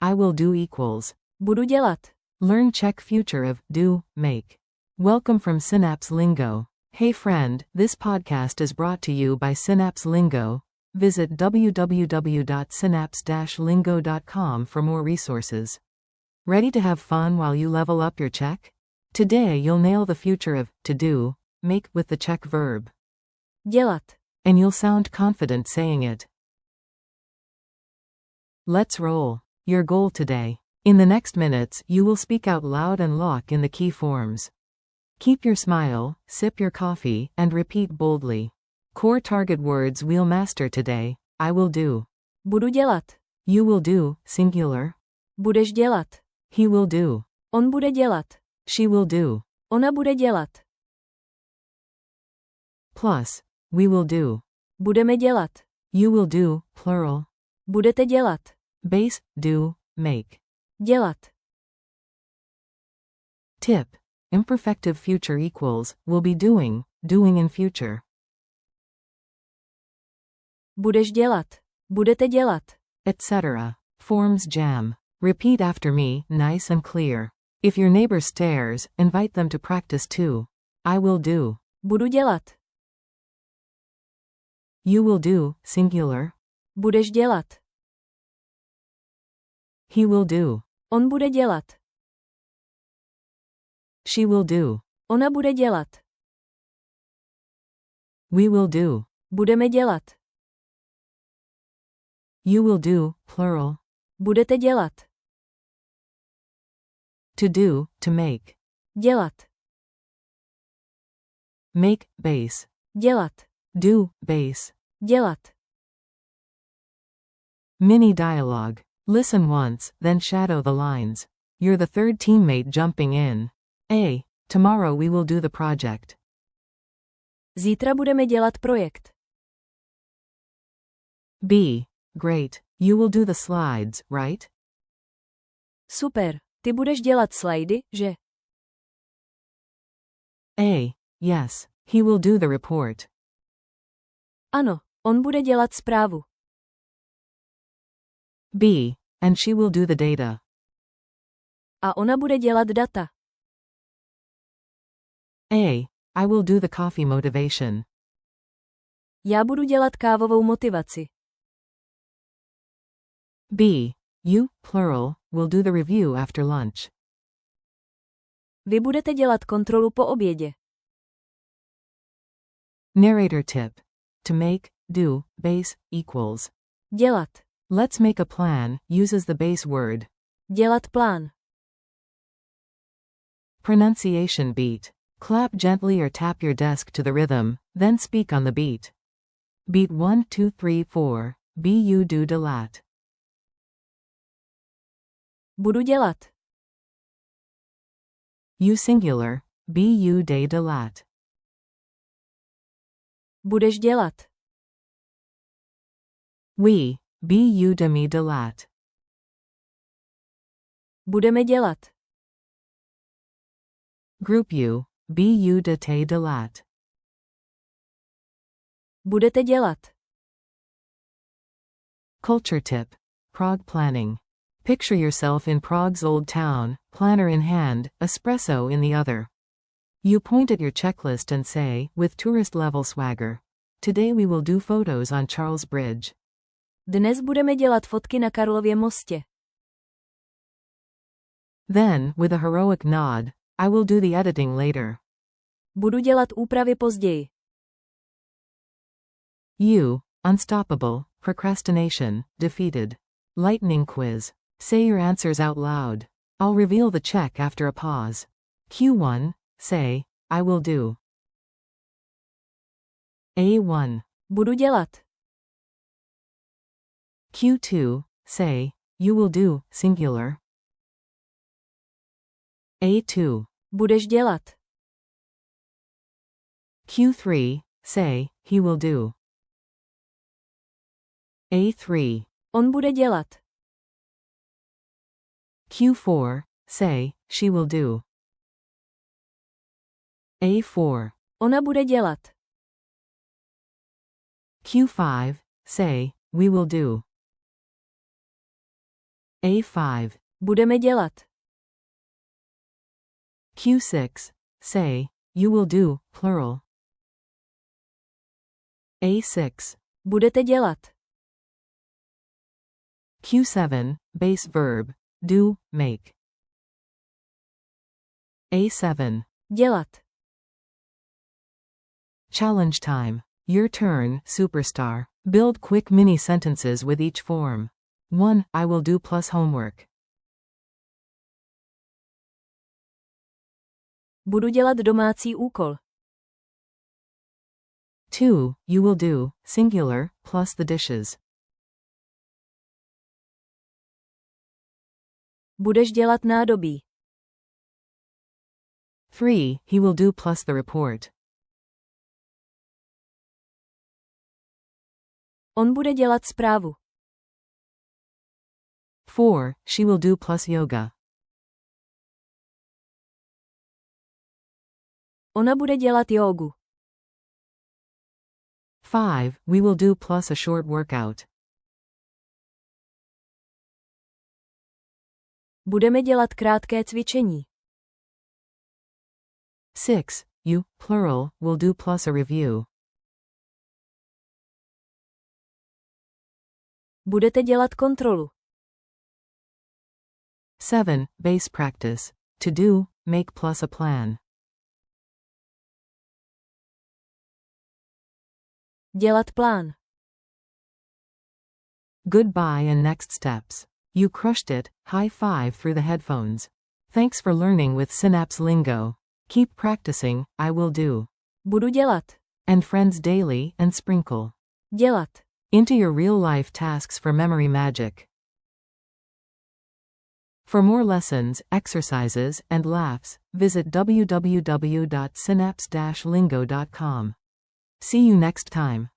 I will do equals. Budu dělat. Learn Czech future of do, make. Welcome from Synapse Lingo. Hey friend, this podcast is brought to you by Synapse Lingo. Visit www.synapse-lingo.com for more resources. Ready to have fun while you level up your Czech? Today you'll nail the future of to do, make with the Czech verb. Dělat. And you'll sound confident saying it. Let's roll. Your goal today. In the next minutes, you will speak out loud and lock in the key forms. Keep your smile, sip your coffee, and repeat boldly. Core target words we'll master today. I will do. Budu dělat. You will do, singular. Budeš dělat. He will do. On bude dělat. She will do. Ona bude dělat. Plus, we will do. Budeme dělat. You will do, plural. Budete dělat. Base, do, make. Dělat. Tip. Imperfective future equals, will be doing, doing in future. Budeš dělat. Budete dělat. Etc. Forms jam. Repeat after me, nice and clear. If your neighbor stares, invite them to practice too. I will do. Budu dělat. You will do, singular. Budeš dělat. He will do. On bude dělat. She will do. Ona bude dělat. We will do. Budeme dělat. You will do, plural. Budete dělat. To do, to make. Dělat. Make, base. Dělat. Do, base. Dělat. Mini dialogue. Listen once, then shadow the lines. You're the third teammate jumping in. A. Tomorrow we will do the project. Zítra budeme dělat projekt. B. Great. You will do the slides, right? Super. Ty budeš dělat slajdy, že? A. Yes. He will do the report. Ano, on bude dělat zprávu. B. And she will do the data. A ona bude dělat data. A. I will do the coffee motivation. Já budu dělat kávovou motivaci. B. You, plural, will do the review after lunch. Vy budete dělat kontrolu po obědě. Narrator tip. To make, do, base, equals. Dělat. Let's make a plan, uses the base word. Dělat plán. Pronunciation beat. Clap gently or tap your desk to the rhythm, then speak on the beat. Beat 1, 2, 3, 4. Bu do dělat. Budu dělat. You singular. Bu de dělat. Budeš dělat. We. Bu de mi dělat. Budeme dělat. Group you. Bu de te dělat. Budete dělat. Culture tip. Prague planning. Picture yourself in Prague's old town, planner in hand, espresso in the other. You point at your checklist and say, with tourist-level swagger, today we will do photos on Charles Bridge. Dnes budeme dělat fotky na Karlově mostě. Then, with a heroic nod, I will do the editing later. Budu dělat úpravy později. You, unstoppable, procrastination, defeated. Lightning quiz. Say your answers out loud. I'll reveal the check after a pause. Q1, say, I will do. A1. Budu dělat. Q2, say, you will do, singular. A2. Budeš dělat. Q3, say, he will do. A3. On bude dělat. Q4, say, she will do. A4. Ona bude dělat. Q5, say, we will do. A5. Budeme dělat. Q6. Say, you will do, plural. A6. Budete dělat. Q7. Base verb. Do, make. A7. Dělat. Challenge time. Your turn, superstar. Build quick mini sentences with each form. 1. I will do plus homework. Budu dělat domácí úkol. 2. You will do, singular, plus the dishes. Budeš dělat nádobí. 3. He will do plus the report. On bude dělat zprávu. 4. She will do plus yoga. Ona bude dělat jógu. 5. We will do plus a short workout. Budeme dělat krátké cvičení. 6. You, plural, will do plus a review. Budete dělat kontrolu. 7. Base practice. To do, make plus a plan. Dělat plán. Goodbye and next steps. You crushed it, high five through the headphones. Thanks for learning with Synapse Lingo. Keep practicing, I will do. Budu dělat. And friends daily and sprinkle Dělat. into your real-life tasks for memory magic. For more lessons, exercises, and laughs, visit www.synapse-lingo.com. See you next time.